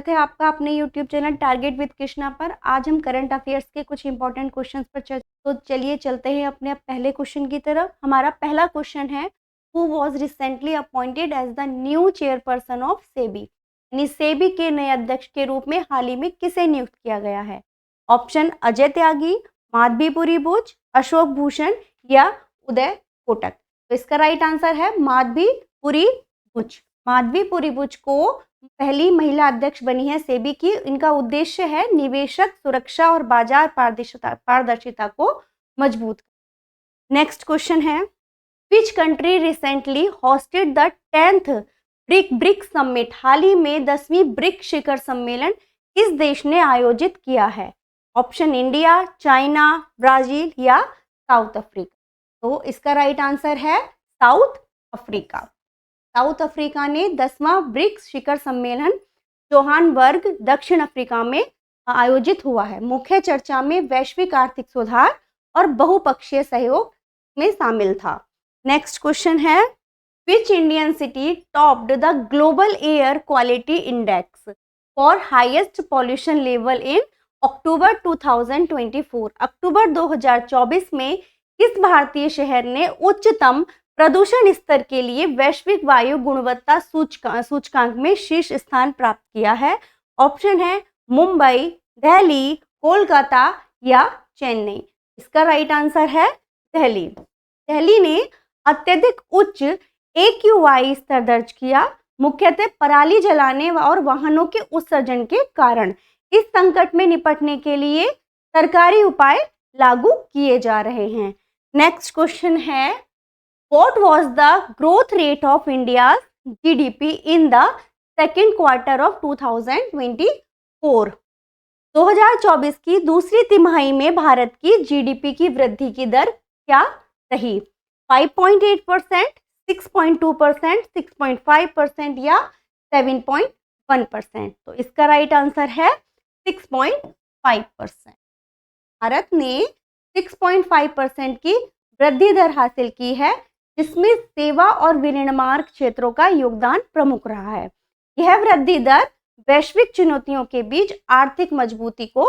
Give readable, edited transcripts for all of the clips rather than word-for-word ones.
है आपका अपने YouTube channel target with Krishna पर। आज हम करंट अफेयर्स के कुछ इंपॉर्टेंट क्वेश्चंस पर तो चलिए चलते हैं अपने पहले क्वेश्चन की तरफ। हमारा पहला क्वेश्चन है, who was recently appointed as the new chairperson of SEBI, यानी सेबी के नए अध्यक्ष के रूप में हाल ही में किसे नियुक्त किया गया है? ऑप्शन अजय त्यागी, माधवीपुरी बुच, अशोक भूषण या उदय कोटक। तो इसका राइट आंसर है माधवीपुरी बुच। माधवीपुरी बुच को पहली महिला अध्यक्ष बनी है सेबी की। इनका उद्देश्य है निवेशक सुरक्षा और बाजार पारदर्शिता को मजबूत करना। नेक्स्ट क्वेश्चन है, which country recently hosted the 10th BRIC summit, हाल ही में 10वीं ब्रिक शिखर सम्मेलन किस देश ने आयोजित किया है? ऑप्शन इंडिया, चाइना, ब्राजील या साउथ अफ्रीका। तो इसका राइट आंसर है साउथ अफ्रीका। साउथ अफ्रीका ने 10वां ब्रिक्स शिखर सम्मेलन जोहान्सबर्ग दक्षिण अफ्रीका में आयोजित हुआ है। मुख्य चर्चा में वैश्विक आर्थिक सुधार और बहुपक्षीय सहयोग में शामिल था। नेक्स्ट क्वेश्चन है, which Indian city topped the global air quality index for highest pollution level in October 2024। October 2024 में किस भारतीय शहर ने उच्चतम प्रदूषण स्तर के लिए वैश्विक वायु गुणवत्ता सूचकांक में शीर्ष स्थान प्राप्त किया है? ऑप्शन है मुंबई, दिल्ली, कोलकाता या चेन्नई। इसका राइट आंसर है दिल्ली। दिल्ली ने अत्यधिक उच्च AQI स्तर दर्ज किया, मुख्यतः पराली जलाने और वाहनों के उत्सर्जन के कारण। इस संकट में निपटने के लिए सरकारी उपाय लागू किए जा रहे हैं। नेक्स्ट क्वेश्चन है, What was the growth rate of India's GDP in the second quarter of 2024? 2024 की दूसरी तिमाही में भारत की GDP की वृद्धि की दर क्या रही? 5.8%, 6.2%, 6.5% या 7.1%। तो इसका राइट आंसर है 6.5%। भारत ने 6.5% की वृद्धि दर हासिल की है, जिसमें सेवा और विनिर्माण क्षेत्रों का योगदान प्रमुख रहा है। यह वृद्धि दर वैश्विक चुनौतियों के बीच आर्थिक मजबूती को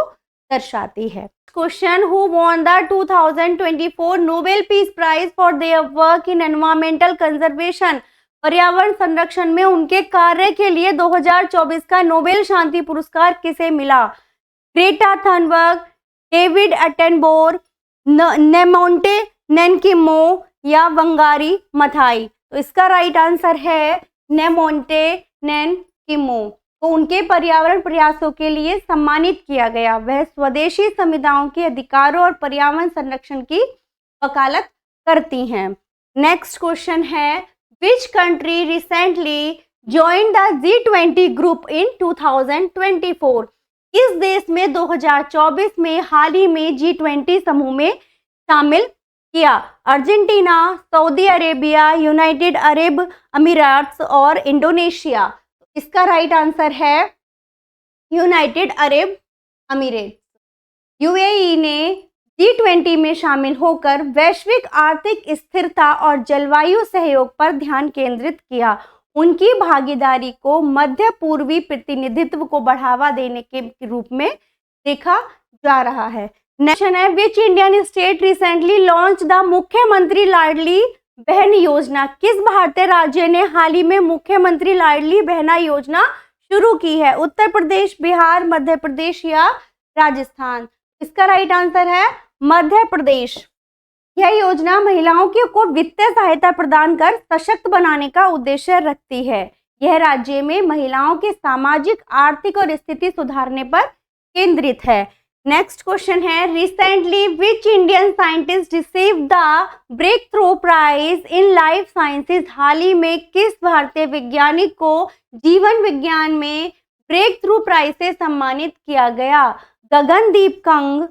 दर्शाती है। Question, who won the 2024 Nobel peace prize for their work in environmental conservation? पर्यावरण संरक्षण में उनके कार्य के लिए 2024 का नोबेल शांति पुरस्कार किसे मिला? ग्रेटा थनबर्ग, डेविड एटनबरो, नेमोंटे नैनकिमो या वंगारी मथाई। तो इसका राइट आंसर है नेमोंटे नैनकिमो को उनके पर्यावरण प्रयासों के लिए सम्मानित किया गया। वह स्वदेशी समुदायों के अधिकारों और पर्यावरण संरक्षण की वकालत करती हैं। नेक्स्ट क्वेश्चन है, which country recently joined the G20 group in 2024? किस देश में 2024 में हाल ही में G20 समूह में शामिल किया? Argentina, Saudi Arabia, United Arab Emirates और इंडोनेशिया। इसका राइट आंसर है यूनाइटेड अरब अमीरात। UAE ने G20 में शामिल होकर वैश्विक आर्थिक स्थिरता और जलवायु सहयोग पर ध्यान केंद्रित किया। उनकी भागीदारी को मध्य पूर्वी प्रतिनिधित्व को बढ़ावा देने के रूप में देखा जा रहा है। नेक्स्ट है, which Indian state recently launch the मुख्यमंत्री लाडली बहन योजना? किस भारतीय राज्य ने हाल ही में मुख्यमंत्री लाडली बहना योजना शुरू की है? उत्तर प्रदेश, बिहार, मध्य प्रदेश या राजस्थान? इसका राइट आंसर है मध्य प्रदेश। यह योजना महिलाओं को वित्तीय सहायता प्रदान कर सशक्त बनाने का उद्देश्य रखती है। यह राज्य में महिलाओं के सामाजिक, आर्थिक और स्थिति सुधारने पर केंद्रित है। नेक्स्ट क्वेश्चन है, recently which Indian scientist receive the breakthrough prize in life sciences? हाल ही में किस भारतीय वैज्ञानिक को जीवन विज्ञान में ब्रेक थ्रू प्राइज से सम्मानित किया गया? गगनदीप कंग,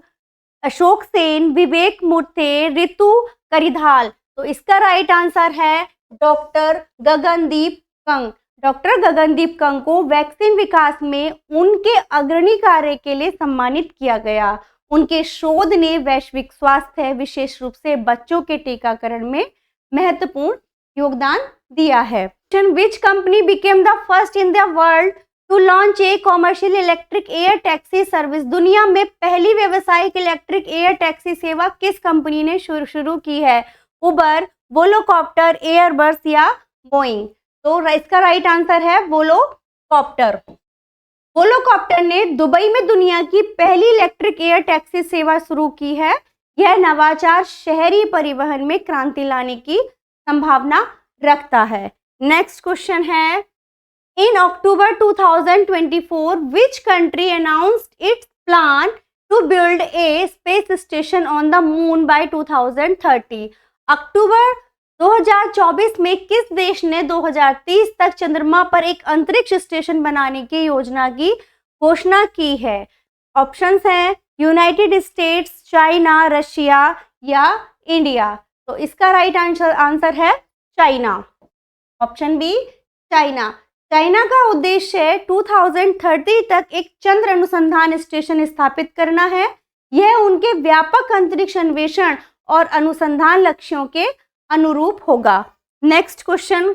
अशोक सेन, विवेक मूर्ति, रितु करिधाल। तो इसका राइट आंसर है डॉक्टर गगनदीप कंग। डॉक्टर गगनदीप कंग को वैक्सीन विकास में उनके अग्रणी कार्य के लिए सम्मानित किया गया। उनके शोध ने वैश्विक स्वास्थ्य, विशेष रूप से बच्चों के टीकाकरण में महत्वपूर्ण योगदान दिया है। Which company became the first in the world to launch a commercial electric air taxi service. दुनिया में पहली व्यावसायिक इलेक्ट्रिक एयर टैक्सी सेवा किस कंपनी ने शुरू की है? उबर, वोलोकॉप्टर, एयरबस या बोइंग? तो इसका राइट आंसर है वोलोकॉप्टर। वोलोकॉप्टर ने दुबई में दुनिया की पहली इलेक्ट्रिक एयर टैक्सी सेवा शुरू की है। यह नवाचार शहरी परिवहन में क्रांति लाने की संभावना रखता है। नेक्स्ट क्वेश्चन है, in October 2024 which country announced its plan to build a space station on the moon by 2030? October 2024 में किस देश ने 2030 तक चंद्रमा पर एक अंतरिक्ष स्टेशन बनाने की योजना की घोषणा की है? ऑप्शंस हैं यूनाइटेड स्टेट्स, चाइना, रशिया या इंडिया। तो इसका राइट आंसर है China, option B China. China का उद्देश्य 2030 तक एक चंद्र अनुसंधान स्टेशन स्थापित करना है। यह उनके व्यापक अंतरिक्ष अन्वेषण और अनुसंधान लक्ष्यों के अनुरूप होगा। Next question,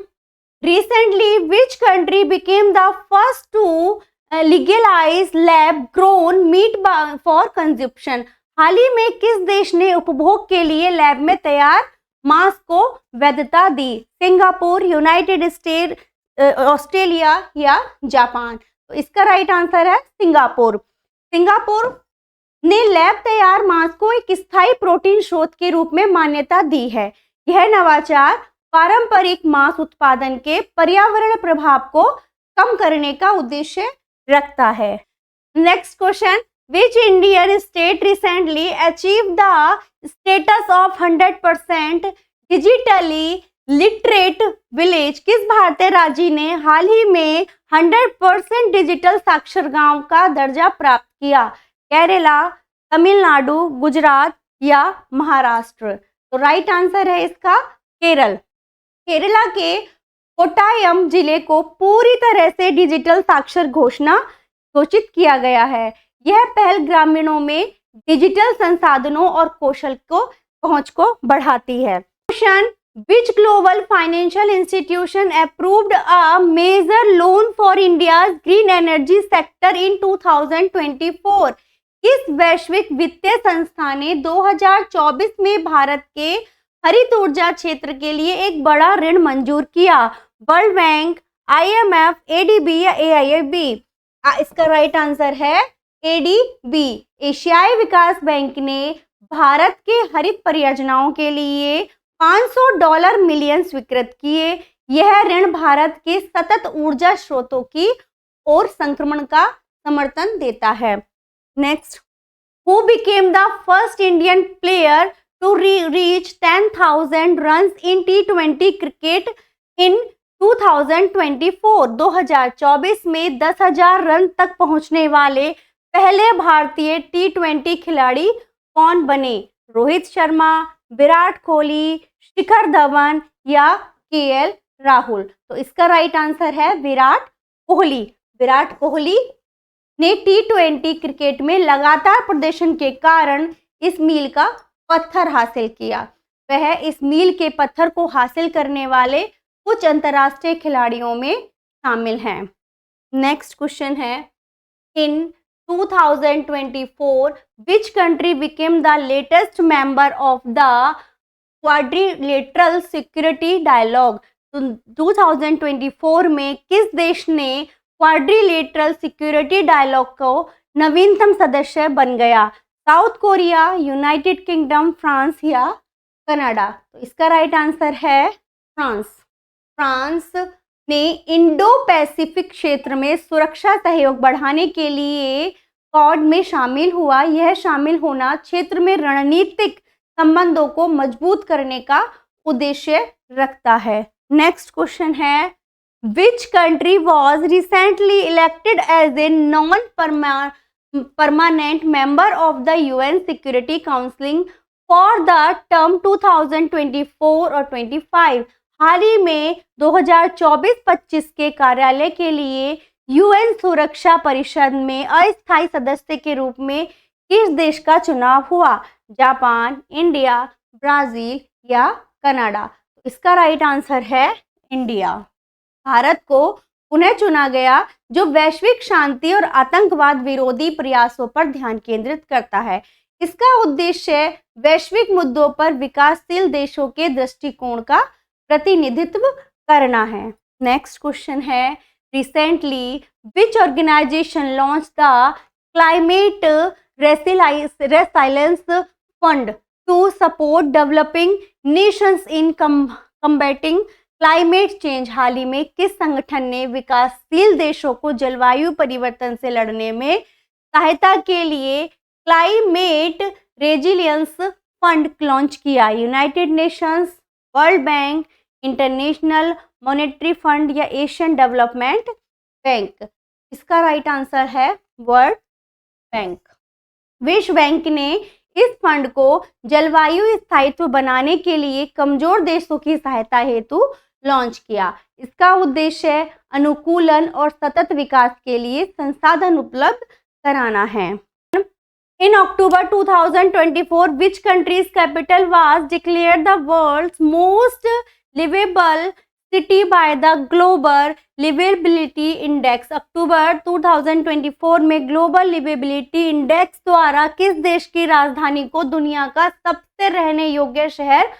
recently which country became the first to legalise lab grown meat for consumption? हाल ही में किस देश ने उपभोग के लिए लैब में तैयार मांस को वैधता दी? सिंगापुर, यूनाइटेड स्टेट, ऑस्ट्रेलिया या जापान? तो इसका राइट आंसर है सिंगापुर। सिंगापुर ने लैब तैयार मांस को एक स्थायी प्रोटीन स्रोत के रूप में मान्यता दी है। यह नवाचार पारंपरिक मांस उत्पादन के पर्यावरण प्रभाव को कम करने का उद्देश्य रखता है। Next question, which Indian state recently achieve the status of 100% digitally literate village? किस भारतीय राज्य ने हाल ही में 100% डिजिटल साक्षर गांव का दर्जा प्राप्त किया? केरला, तमिलनाडु, गुजरात या महाराष्ट्र? तो राइट आंसर है इसका केरल। केरला के कोट्टायम जिले को पूरी तरह से डिजिटल साक्षर घोषित किया गया है। यह पहल ग्रामीणों में डिजिटल संसाधनों और कौशल को पहुंच को बढ़ाती है। Question, which global financial institution approved a major loan for India's green energy sector in 2024? किस वैश्विक वित्तीय संस्था ने 2024 में भारत के हरित ऊर्जा क्षेत्र के लिए एक बड़ा ऋण मंजूर किया? वर्ल्ड बैंक, IMF, ADB या AIIB? इसका राइट आंसर है ADB। एशियाई विकास बैंक ने भारत के हरित परियोजनाओं के लिए $500 मिलियन स्वीकृत किए। यह ऋण भारत के सतत ऊर्जा स्रोतों की ओर संक्रमण का समर्थन देता है। Next, who became the first Indian player to reach 10,000 runs in T20 cricket in 2024? 2024 में 10,000 रन तक पहुंचने वाले पहले भारतीय T20 खिलाड़ी कौन बने? रोहित शर्मा, विराट कोहली, शिखर धवन या KL राहुल? तो इसका राइट आंसर है विराट कोहली। विराट कोहली ने T20 क्रिकेट में लगातार प्रदर्शन के कारण इस मील का पत्थर हासिल किया। वह इस मील के पत्थर को हासिल करने वाले कुछ अंतर्राष्ट्रीय खिलाड़ियों में शामिल हैं। नेक्स्ट क्वेश्चन है, इन 2024 which country became the latest member of the quadrilateral security dialogue? तो 2024 में किस देश ने क्वाड्रिलेटरल सिक्योरिटी डायलॉग को नवीनतम सदस्य बन गया? South Korea, United kingdom, France या कनाडा? तो इसका राइट आंसर है फ्रांस। फ्रांस ने इंडो पैसिफिक क्षेत्र में सुरक्षा सहयोग बढ़ाने के लिए क्वाड में शामिल हुआ। यह शामिल होना क्षेत्र में रणनीतिक संबंधों को मजबूत करने का उद्देश्य रखता है। नेक्स्ट क्वेश्चन है, which country was recently elected as a non permanent member of the UN security council for the term 2024 और 25? हाल ही में 2024-25 के कार्यालय के लिए UN सुरक्षा परिषद में अस्थायी सदस्य के रूप में किस देश का चुनाव हुआ? जापान, इंडिया, ब्राजील या कनाडा? इसका राइट आंसर है इंडिया। भारत को पुनः चुना गया, जो वैश्विक शांति और आतंकवाद विरोधी प्रयासों पर ध्यान केंद्रित करता है। इसका उद्देश्य वैश्विक मुद्दों पर विकासशील देशों के दृष्टिकोण का प्रतिनिधित्व करना है। नेक्स्ट क्वेश्चन है, recently which organisation launch the climate resilience fund to support developing nations in combating climate change? हाल ही में किस संगठन ने विकासशील देशों को जलवायु परिवर्तन से लड़ने में सहायता के लिए क्लाइमेट रेजिलियंस फंड लॉन्च किया? United Nations, world bank, international monetary fund या एशियन डेवलपमेंट बैंक? इसका राइट आंसर है वर्ल्ड बैंक। विश्व बैंक ने इस फंड को जलवायु स्थायित्व बनाने के लिए कमजोर देशों की सहायता हेतु लॉन्च किया। इसका उद्देश्य अनुकूलन और सतत विकास के लिए संसाधन उपलब्ध कराना है। In October 2024, which country's capital was declared the world's most livable city by the Global Livability Index? अक्टूबर 2024 में ग्लोबल लिवेबिलिटी इंडेक्स द्वारा किस देश की राजधानी को दुनिया का सबसे रहने योग्य शहर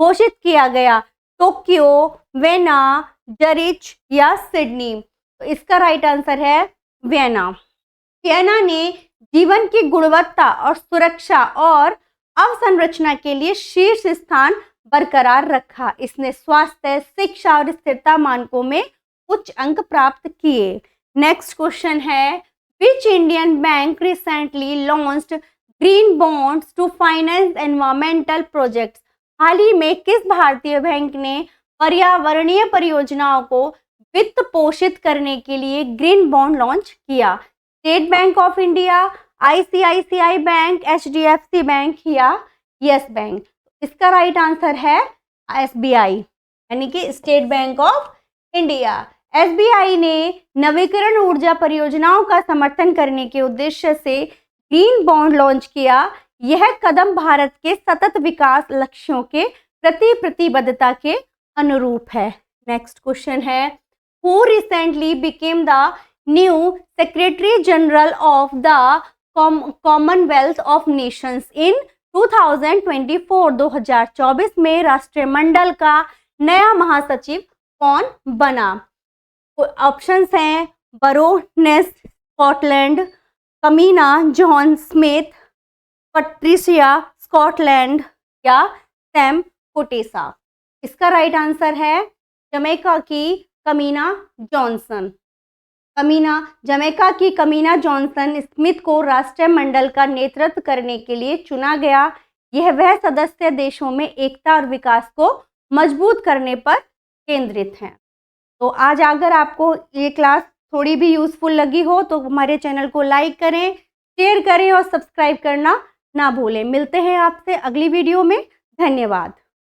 घोषित किया गया? टोक्यो, वियना, जरिच या सिडनी? तो इसका राइट आंसर है वियना। वियना ने जीवन की गुणवत्ता और सुरक्षा और अवसंरचना के लिए शीर्ष स्थान बरकरार रखा। इसने स्वास्थ्य, शिक्षा और स्थिरता मानकों में उच्च अंक प्राप्त किए। नेक्स्ट क्वेश्चन है, which Indian bank recently launched green bonds to finance environmental projects? हाल ही में किस भारतीय बैंक ने पर्यावरणीय परियोजनाओं को वित्त पोषित करने के लिए ग्रीन बॉन्ड लॉन्च किया? State bank of India, ICICI bank, HDFC bank या यस बैंक? इसका राइट आंसर है SBI, यानी कि state bank of India. SBI ने नवीकरण ऊर्जा परियोजनाओं का समर्थन करने के उद्देश्य से ग्रीन बॉन्ड लॉन्च किया। यह कदम भारत के सतत विकास लक्ष्यों के प्रति प्रतिबद्धता के अनुरूप है। नेक्स्ट क्वेश्चन है, who recently became the new secretary general of the Commonwealth of Nations in 2024? 2024 में राष्ट्रमंडल का नया महासचिव कौन बना? ऑप्शंस हैं बरोनेस स्कॉटलैंड, कमीना जॉन स्मिथ, पट्रिशिया स्कॉटलैंड या सैम कोटेसा? इसका राइट आंसर है जमैका की कमीना जॉनसन। जमैका की कमीना जॉनसन स्मिथ को राष्ट्रमंडल का नेतृत्व करने के लिए चुना गया। यह वह सदस्य देशों में एकता और विकास को मजबूत करने पर केंद्रित है। तो आज अगर आपको ये क्लास थोड़ी भी यूजफुल लगी हो तो हमारे चैनल को लाइक करें, शेयर करें और सब्सक्राइब करना ना भूलें। मिलते हैं आपसे अगली वीडियो में। धन्यवाद।